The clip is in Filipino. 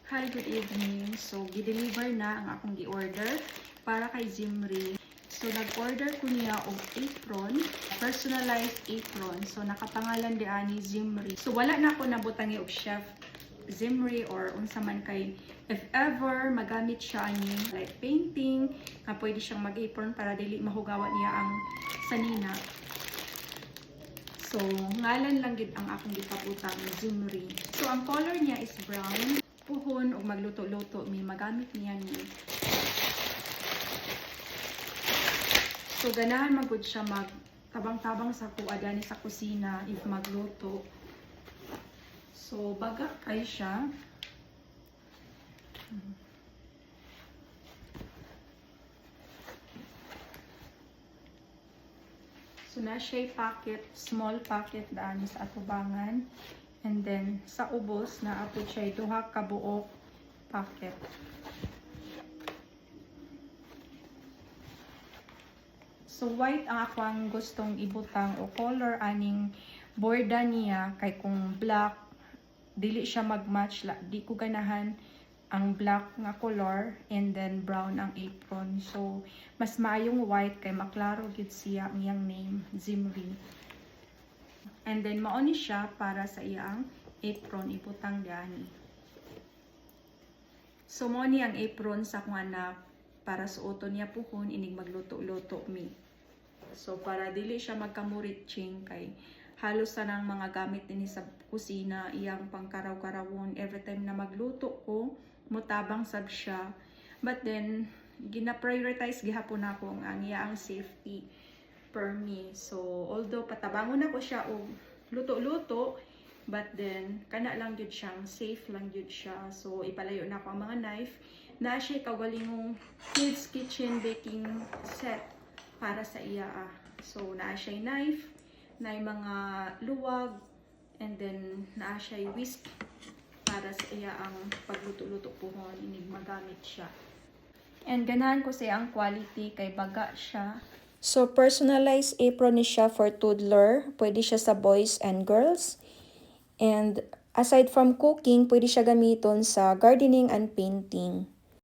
Hi, good evening. So, gi-deliver na ang akong gi-order para kay Zimri. So, nag-order ko niya og apron, personalized apron. So, nakapangalan di ani Zimri. So, wala na ako nabutangi og chef Zimri or unsa man kay if ever magamit siya ni like painting, na pwede siyang mag-apron para dili mahugawan niya ang sanina. So, ngalan lang gid ang akong gipabutang Zimri. So, ang color niya is brown. Puhon o magluto-luto may magamit niya ni. So ganahan magud siya magtabang-tabang sa kuadani sa kusina if magluto. So baga kay siya. So na siya packet, small packet daan sa atubangan. And then, sa ubos, naapod siya duha ka buok packet. So, white ang ako ang gustong ibutang o color aning borda niya. Kay kung black, dili siya mag-match. Di ko ganahan ang black nga color and then brown ang apron. So, mas maayong white kay maklaro gid siya ang iyang name, Zimri. And then, mauni siya para sa iyang apron, ibutang gani. So, mauni ang apron sa kung anak para suoton niya puhon, inig magluto-luto mi. So, para dili siya magkamuritsing kay halos na ng mga gamit din sa kusina, iyang pangkaraw-karawon. Every time na magluto ko, mutabang sab siya. But then, gina-prioritize gihapon ako ang iyang safety per me. So, although patabangon ako siya o luto-luto, but then, kana lang yun siyang, safe lang yun siya. So, ipalayo na ako ang mga knife. Na siya kaugalingong kids kitchen baking set para sa iya. So, na siya knife, na mga luwag, and then, na siya whisk para sa iya ang pagluto-luto puhon. Inig magamit siya. And ganahan ko sa ang quality kay baga siya. So, personalized apron ni siya for toddler. Pwede siya sa boys and girls. And aside from cooking, pwede siya gamiton sa gardening and painting.